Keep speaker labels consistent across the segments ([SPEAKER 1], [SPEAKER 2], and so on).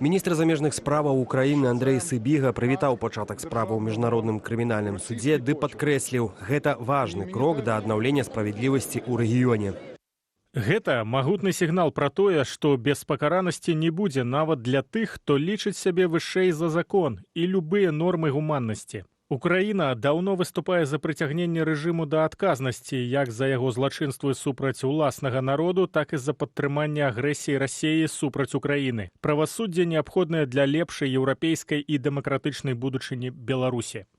[SPEAKER 1] Міністр замежных справаў Украіны Андрэй Сыбіга прывітаў пачатак справы ў міжнародным крымінальным судзе ды падкрэсліў, гэта важны крок да аднаўлення справядлівасці ў рэгіёне.
[SPEAKER 2] Гэта магутны сігнал пра тое, што беспакаранасці не будзе нават для тых, хто лічыць сябе вышэй за закон і любыя нормы гуманнасці. Украіна даўно выступае за прыцягненне рэжыму да адказнасці як за яго злачынствы супраць уласнага народу, так і за падтрыманне агрэсіі Расіі супраць Украіны. Правасуддзе неабходнае для лепшай еўрапейскай і дэмакратычнай будучыні Беларусі.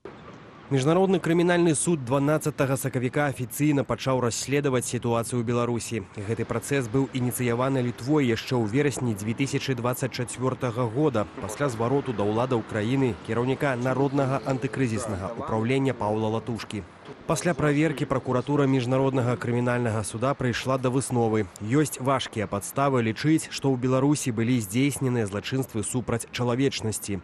[SPEAKER 1] Міжнародны крымінальны суд 12 сакавіка афіцыйна пачаў расследаваць сітуацыю ў Беларусі. Гэты працэс быў ініцыяваны Літвой яшчэ ў верасні 2024 года пасля звароту да ўлады Украіны кіраўніка Народнага антыкрызіснага ўпраўлення Паўла Латушкі. Пасля праверкі пракуратура міжнароднага крымінальнага суда прыйшла да высновы. Ёсць важкія падставы лічыць, што ў Беларусі былі здзейсненыя злачынствы супраць чалавечнасці.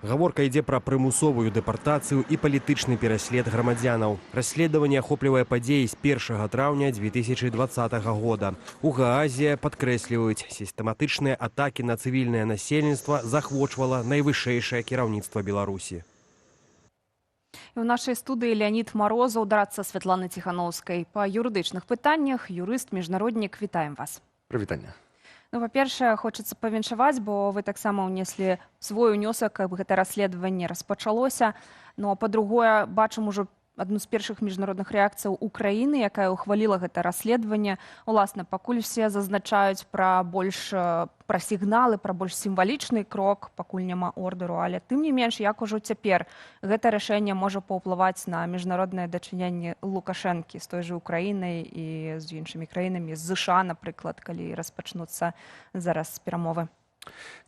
[SPEAKER 1] Гаворка ідзе пра прымусовую дэпартацыю і палітычны пераслед грамадзянаў. Расследаванне ахоплівае падзеі з 1 траўня 2020 года. У Гаазе падкрэсліваюць, сістэматычныя атакі на цывільнае насельніцтва захвочвала найвышэйшае кіраўніцтва Беларусі.
[SPEAKER 3] І ў нашай студыі Леонид Марозаў, дарадца Святланы Ціхановскай. Па юрыдычных пытаннях юрыст-міжнароднік, вітаем вас.
[SPEAKER 4] Прывітанне.
[SPEAKER 3] Ну, па-першае, хочацца павіншаваць, бо вы таксама ўнеслі свой унёсак, каб гэта расследаванне распачалося. Ну, а па-другое, бачым ужо адну з першых міжнародных рэакцыяў Украіны, якая ўхваліла гэта расследаванне. Уласна, пакуль все зазначаюць пра сігналы, пра больш сімвалічны крок, пакуль няма ордэру, але тым не менш, як ужо цяпер гэта рашэнне можа паўплываць на міжнароднае дачыненне Лукашэнкі з той жа Украінай і з іншымі краінамі, з ЗША, напрыклад, калі распачнуцца зараз перамовы.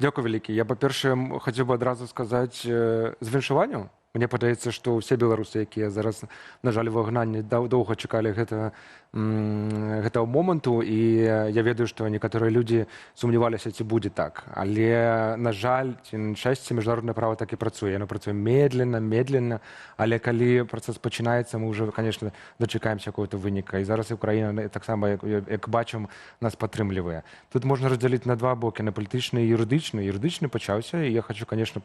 [SPEAKER 4] Дзякуй вялікі. Я, па-першае, хацеў бы адразу сказаць з віншаванню. Мне падаецца, што ўсе беларусы, якія зараз, на жаль, у выгнанні доўга чакалі гэтага моманту, і я ведаю, што некаторыя людзі сумняваліся, ці будзе так. Але, на жаль, ці на шчасце, міжнароднае права так і працуе. Яно працуе медленно, але калі працэс пачынаецца, мы ўжо, канешне, дачакаемся какого-то выніка. І зараз Украіна таксама, як бачым, нас падтрымлівае. Тут можна раздзяліць на два бокі, на палітычны і юрыдычны. Юрыдычны пачаўся, і я хочу, канешне,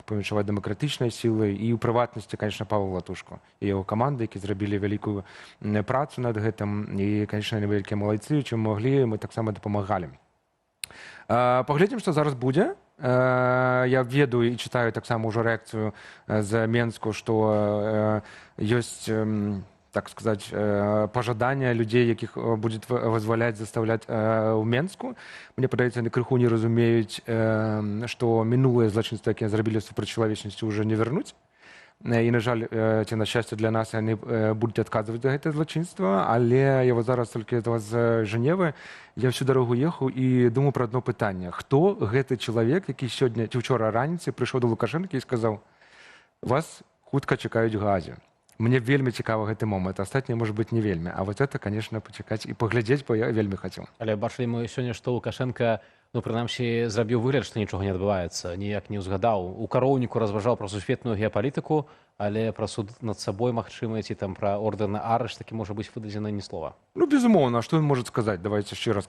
[SPEAKER 4] павіншаваць дэмакратычныя сілы і ў прыватнасці, канешне, Павла Латушку і яго каманды, які зрабілі вялікую працу над гэтым. І, канешне, яны вялікія малайцы, чым маглі, мы таксама дапамагалі. Паглядзім, што зараз будзе. Я ведаю і чытаю таксама ўжо рэакцыю з Менску, што ёсць, так сказаць, пажаданне людзей, якіх будзе вызваляць, заставляць у Менску. Мне падаецца, яны крыху не разумеюць, што мінулыя злачынствы, якія зрабілі супраць чалавечнасці, ўжо не вернуць. І, на жаль, ці на шчасце для нас, яны будуць адказваць за гэтае злачынства, але я зараз толькі з Жэневы, я всю дарогу ехаў і думаю пра адно пытанне. Хто гэты чалавек, які сёння ці ўчора раніцай прыйшоў да Лукашэнкі і сказаў: вас хутка чакаюць у Гаазе. Мне вельмі цікава гэты момант, астатняе, можа быць, не вельмі. А вот это, конечно, пачакаць і паглядзець, бо я вельмі хацеў.
[SPEAKER 5] Але бачылі мы сёння, што Лукашенка, прынамсі, зрабіў выгляд, што нічога не адбываецца, ніяк не ўзгадаў. У кароўніку разважаў пра сусветную геапалітыку, але пра суд над сабой, магчыма, ці там пра ордэр на арышт, такі можа быць выдадзена ні слова.
[SPEAKER 4] Ну, безумоўна, што ён можа сказаць, давайце шчыра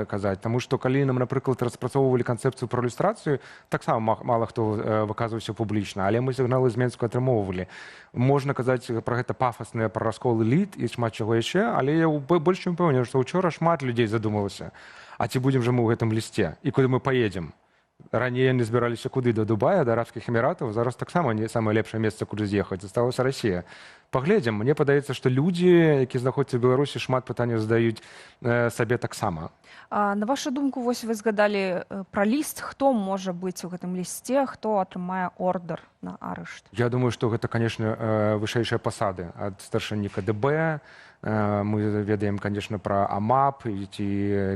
[SPEAKER 4] казаць. Таму што калі нам, напрыклад, распрацоўвалі канцэпцыю пра ілюстрацыю, таксама мала хто выказваўся публічна, але мы сігналы з Менску атрымоўвалі. Можна казаць пра гэта пафасныя, пра раскол эліт і шмат чаго яшчэ, але я больш чым пэўнены, што ўчора шмат людзей задумалася. А ці будзем жа мы ў гэтым лісце? І куды мы паедзем? Раней яны збіраліся куды? Да Дубая, да Арабскіх Эміратаў. Зараз таксама не самае лепшае месца, куды з'ехаць. Засталася Расія. Паглядзім. Мне падаецца, што людзі, якія знаходзяцца ў Беларусі, шмат пытанняў задаюць сабе таксама.
[SPEAKER 3] На вашу думку, вось вы згадалі пра ліст. Хто можа быць у гэтым лісце? Хто атрымае ордэр на арышт?
[SPEAKER 4] Я думаю, што гэта, канешне, вышэйшыя пасады ад старшыні КДБ. Мы ведаем, конечно, пра АМАП ці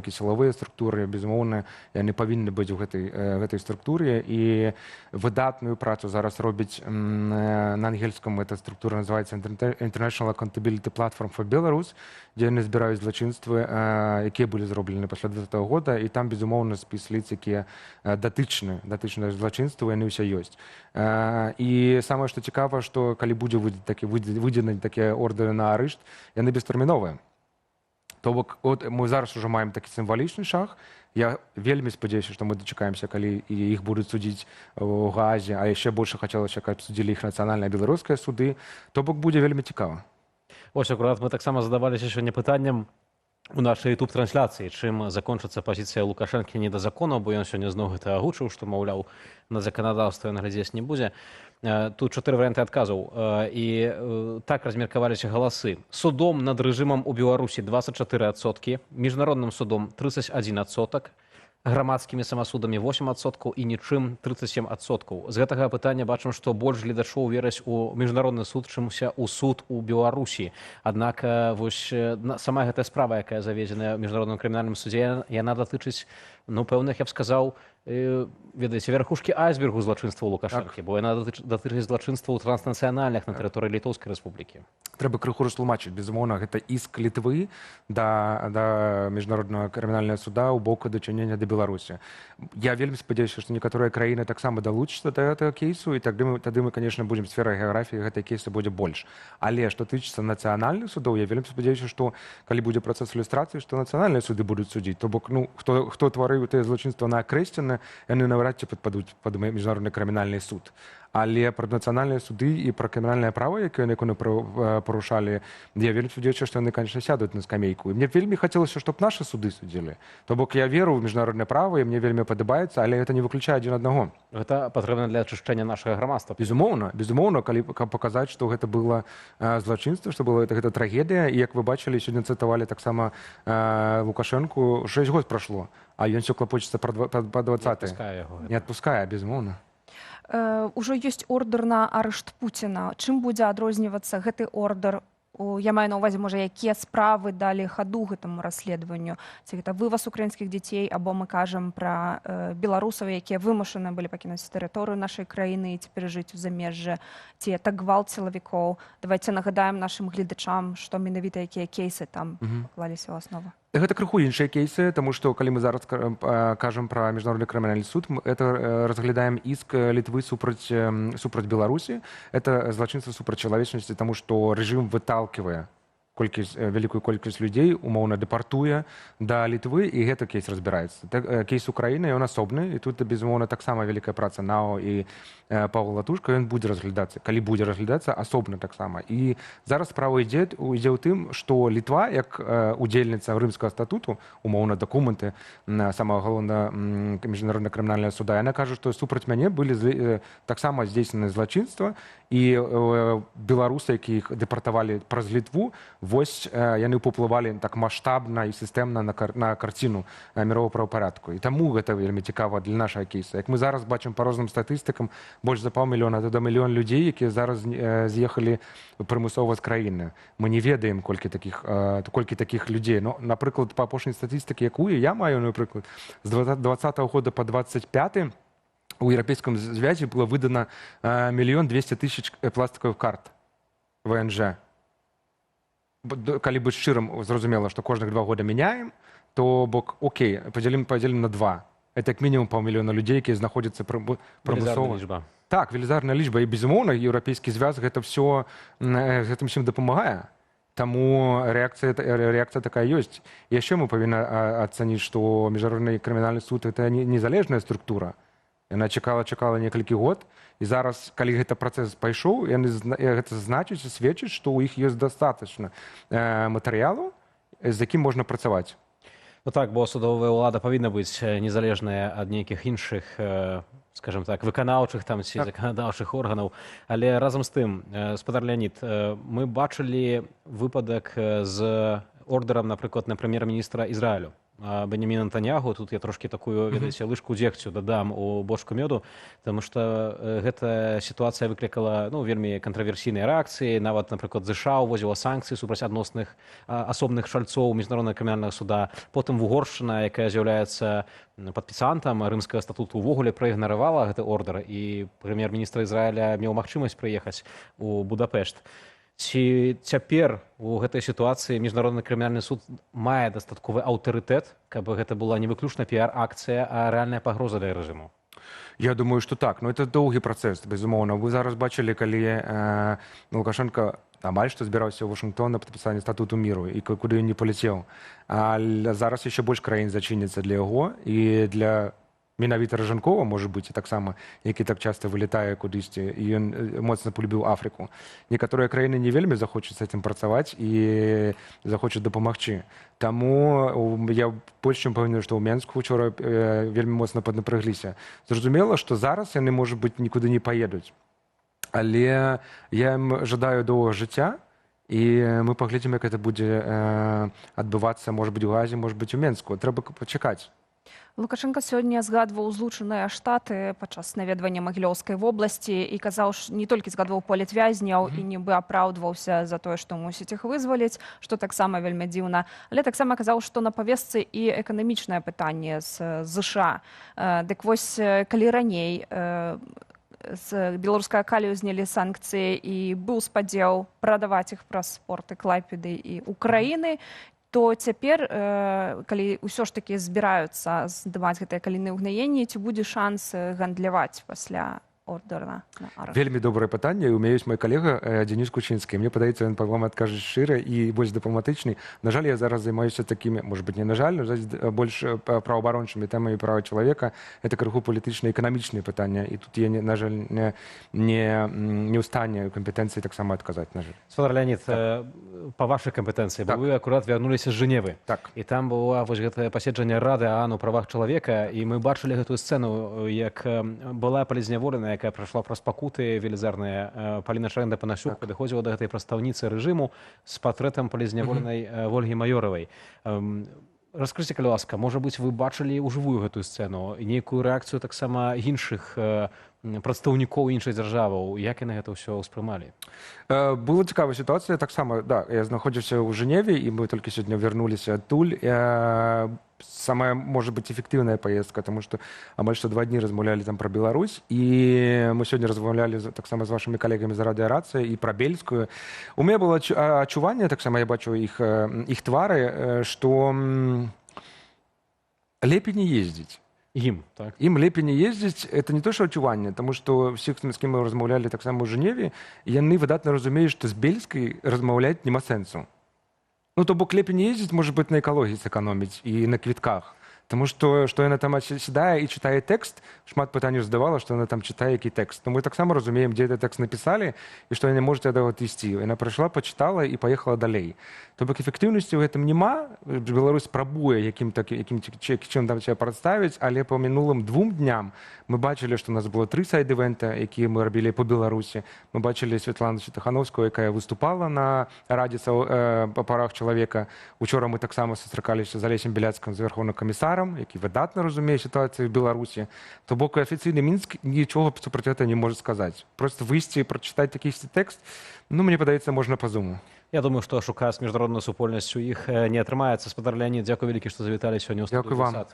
[SPEAKER 4] якія сілавыя структуры, безумоўна, яны павінны быць у гэтай структуре, і выдатную працу зараз робіць на ангельском, эта структура называецца International Accountability Platform for Belarus, дзе яны збіраюць злачынствы, якія былі зроблены пасля 2020 года, і там, безумоўна, спіс лиц, якія датычны злачынствы, яны ўсе ёсць. І самае, што цікава, што калі будзе выдзены такія ордэры на арышт, яны бестэрміновыя. То бок от мы зараз уже маем такі сімвалічны шаг. Я вельмі спадзяюся, што мы дачакаемся, калі іх будуць судзіць у Гаазе, а яшчэ больш хацелася, каб судзілі іх нацыянальныя беларускія суды. То бок будзе вельмі цікава.
[SPEAKER 5] Вось акурат мы таксама задаваліся сёння пытаннем у нашай YouTube-трансляцыі, чым закончыцца пазіцыя Лукашэнкі не да закону, бо ён сёння зноў гэта агучыў, што, маўляў, на заканадаўства ён глядзець не будзе. Тут 4 варыянты адказаў. І так размеркаваліся галасы. Судом над рэжымам у Беларусі 24%, міжнародным судом 31%, грамадскімі самасудамі 8% і нічым 37%. З гэтага пытання бачым, што больш гледачоў вераць у міжнародны суд, чымся ў суд у Беларусі. Аднак вось сама гэтая справа, якая заведзеная ў міжнародным крымінальным судзе, яна датычыць, ну, пэўных, я б сказаў, ведаеце, верхушкі айсбергу злачынства ў Лукашэнкі, бо яна датычыць злачынстваў транснацыянальных на тэрыторыі Літоўскай рэспублікі.
[SPEAKER 4] Трэба крыху растлумачыць. Безумоўна, гэта іск Літвы да міжнароднага крымінальнага суда ў боку дачынення да Беларусі. Я вельмі спадзяюся, што некаторыя краіны таксама далучацца да гэтага кейсу, і тады мы, конечно, будзем сферай геаграфіі, гэтай кейса будзе больш. Але што тычыцца нацыянальных судоў, я вельмі спадзяюся, што калі будзе працэс ілюстрацыі, што нацыянальныя суды будуць судзіць. То бок, ну, хто тварыў тыя злачынства на акрэсціны, яны наўрад ці падпадуць пад міжнародны крымінальны суд. Але пра нацыянальныя суды і пра крымінальнае права, якое яны парушалі, я вельмі спадзяюся, што яны, конечно, сядуць на скамейку. І мне вельмі хацелася, чтоб нашы суды судзілі. То бок я веру ў міжнароднае права, і мне вельмі падабаецца, але гэта не выключае адзін аднаго.
[SPEAKER 5] Гэта патрэбна для ачышчэння нашага грамадства.
[SPEAKER 4] Безумоўна, калі паказаць, што гэта было злачынства, што была гэта трагедыя, і як вы бачылі, сёння цытавалі таксама Лукашэнку, 6 год прайшло, а ён усё клапочецца па 20. Не адпускае, безумоўна.
[SPEAKER 3] Ужо ёсць ордэр на арышт Пуціна. Чым будзе адрознівацца гэты ордэр? Я маю на ўвазе, можа, якія справы далі хаду гэтаму расследаванню? Ці гэта вываз украінскіх дзяцей, або мы кажам пра беларусаў, якія вымушаны былі пакінуць тэрыторыю нашай краіны і цяпер жыць у замежжы, ці это гвалт сілавікоў? Давайце нагадаем нашым гледачам, што менавіта якія кейсы там паклаліся ў аснову.
[SPEAKER 4] Гэта крыху іншыя кейсы, таму што калі мы зараз кажам пра міжнародны крымінальны суд, это разглядаем іск Літвы супраць Беларусі. Это злачынства супраць чалавечнасці, таму што рэжым выталківае вялікую колькасць людзей, умоўна дэпартуе да Літвы, і гэта кейс разбіраецца. Кейс Украіны, ён асобны, і тут, безумоўна, таксама вялікая праца НАО і Паўла Латушка, ён будзе разглядацца, калі будзе разглядацца, асобна таксама. І зараз справа ідзе ў тым, што Літва, як удзельніца Рымскага статуту, умоўна дакументы самага галоўнага міжнароднага крымінальнага суда, яна кажа, што супраць мяне былі таксама здзейснены злачынства, і беларусы, якіх дэпартавалі праз Літву, вось яны паўплывалі так маштабна і сістэмна на карціну міровага правапарадку. І таму гэта вельмі цікава для нашага кейса. Як мы зараз бачым па розным статыстыкам, больш за 500 000 до 1 000 000 людзей, якія зараз з'ехалі прымусова з краіны. Мы не ведаем, колькі такіх людзей. Ну, напрыклад, па апошняй статыстыкі, якую я маю, напрыклад, з 2020 года па 25 у Еўрапейскім звязе было выдана 1 200 000 пластиковых карт ВНЖ. Калі быць шчырым, зразумела, што кожных 2 года мяняем, то бок, окей, падзелім на 2. Это як мінімум 500 000 людзей, якія знаходзяцца прымусова. Так, велізарная лічба. І, безумоўна, Еўрапейскі звяз гэта ўсё гэтым усім дапамагае. Таму рэакцыя такая ёсць. Яшчэ мы павінны ацаніць, што міжнародны крымінальны суд — гэта незалежная структура. Яна чакала некалькі год, і зараз, калі гэты працэс пайшоў, гэта значыць і сведчыць, што ў іх ёсць дастатачна матэрыялу, з якім можна працаваць.
[SPEAKER 5] Ну так, бо судовая ўлада павінна быць незалежная ад нейкіх іншых, скажем так, выканаўчых там ці заканадаўчых органаў. Але разам з тым, спадар Леонід, мы бачылі выпадак з ордэрам, напрыклад, на прэм'ер-міністра Ізраілю. Беняміна Нетаньяху, тут я трошки такую, ведаеце, лыжку дзегцю дадам у бочку мёду, таму што гэта сітуацыя выклікала, ну, вельмі кантраверсійныя рэакцыі. Нават, напрыклад, ЗША ўвозіла санкцыі супраць адносных асобных шальцоў міжнароднага крымінальнага суда. Потым Угоршчына, якая з'яўляецца падпісантам Рымскага статуту, увогуле праігнаравала гэты ордэр, і прэм'ер-міністр Ізраіля меў магчымасць прыехаць у Будапешт. Ці цяпер у гэтай сітуацыі міжнародны крымінальны суд мае дастатковы аўтарытэт, каб гэта была не выключна піар-акцыя, а рэальная пагроза для рэжыму?
[SPEAKER 4] Я думаю, што так, но это доўгі працэс, безумоўна. Вы зараз бачылі, калі Лукашенко амаль што збіраўся ў Вашынгтон на падпісанне статуту міру і куды ён не паляцеў. Але зараз яшчэ больш краін зачыняцца для яго і для менавіта Ражанкова, можа быць, і таксама, які так часта вылетае кудысьці, і ён моцна полюбіў Афрыку. Некаторыя краіны не вельмі захочуць з гэтым працаваць і захочуць дапамагчы. Таму я больш чым пэўны, што ў Менску учора вельмі моцна паднапрыгліся. Зразумела, што зараз яны, можа быць, нікуды не паедуць. Але я ім жадаю доўгага жыцця, і мы паглядзім, як гэта будзе адбывацца, можа быць, у Газе, можа быць, у Менску. Трэба пачакаць.
[SPEAKER 3] Лукашенко сёння згадваў Злучаныя Штаты падчас наведвання Магілёўскай вобласці і казаў, не толькі згадваў палітвязняў і нібы апраўдваўся за тое, што мусіць іх вызваліць, што таксама вельмі дзіўна. Але таксама казаў, што на павестцы і эканамічнае пытанне з ЗША. Дык вось, калі раней з беларускай калію знялі санкцыі і быў спадзеў прадаваць іх праз порты Клайпеды і Украіны, то цяпер, калі ўсё ж такі збіраюцца здымаць гэтыя калійныя ўгнаенні, ці будзе шанс гандляваць пасля ордера на арышт?
[SPEAKER 4] Вельмі добрае пытанне. У мяне ёсць мой калега Дзеніс Кучынскі. Мне падаецца, ён вам адкажа шчыра і больш дыпламатычны. На жаль, я зараз займаюся такімі, можа быць, не на жаль, больш праваабарончымі тэмамі права чалавека. Это крыху палітычныя і эканамічныя пытанні. І тут я, на жаль, не ў стане кампетэнцыі таксама адказаць, на жаль.
[SPEAKER 5] Святар Леонид, па вашай кампетэнцыі, бо вы акурат вярнуліся з Жэневы.
[SPEAKER 4] Так.
[SPEAKER 5] І там было вось гэтае паседжанне Рады ААН у правах чалавека, і мы бачылі гэтую сцэну, як была палізняволеная, якая прайшла праз пакуты велізарныя. Паліна Шарэнда-Панасюк падыходзіла да гэтай прадстаўніцы рэжыму з партрэтам палізняволенай Вольгі Маёравай. Раскажыце, калі ласка, можа быць, вы бачылі ўжывую гэтую сцэну і нейкую рэакцыю таксама іншых прадстаўнікоў іншых дзяржаваў, як яны гэта ўсё ўспрымалі?
[SPEAKER 4] Была цікавая сітуацыя. Таксама, да, я знаходзіўся ў Жэневе, і мы толькі сёння вярнуліся адтуль. Самая, можа быць, эфектыўная паездка, таму што амаль што 2 дні размаўлялі там пра Беларусь, і мы сёння размаўлялі таксама з вашымі калегамі з радыарацыі і пра бельскую. У мяне было адчуванне, таксама я бачу іх твары, што лепей не ездзіць.
[SPEAKER 5] Ім, так?
[SPEAKER 4] Ім лепей не ездзіць. Это не то, што адчуванне, таму што всіх, з кім мы размаўлялі таксама ў Жэневе, яны выдатна разумеюць, што з бельскай размаўляць няма сэнсу. Ну, то бок лепей не ездзіць, можа быць, на экалогіі сэканоміць і на квітках. Таму што яна там сядае і чытае тэкст, шмат пытанняў задавала, што яна там чытае які тэкст. То мы таксама разумеем, дзе этот тэкст напісалі і што яна можа да яго ісці. Яна прыйшла, пачытала і паехала далей. То бок эфектыўнасці ў гэтым няма. Беларусь спрабуе якім чым там сябе прадставіць, але па мінулым 2 дням мы бачылі, што у нас было 3 сайд-івэнта, якія мы рабілі па Беларусі. Мы бачылі Святлану Тихановскую, якая выступала на Радзе па правах чалавека. Учора мы таксама сустракаліся з Алесем Беляцкім, з вярхоўным камісарам, які выдатна разумее сітуацыю ў Беларусі. То бок афіцыйны Мінск нічога супраць гэта не можа сказаць. Проста выйсці і прачытаць такі тэкст, ну, мне падаецца, можна па зуму.
[SPEAKER 5] Я думаю, што шукаць міжнародную супольнасць у іх не атрымаецца. Спадар Леонид, дзякуй вялікі, што завіталі сёння ў студыю.
[SPEAKER 4] Дзякуй вам.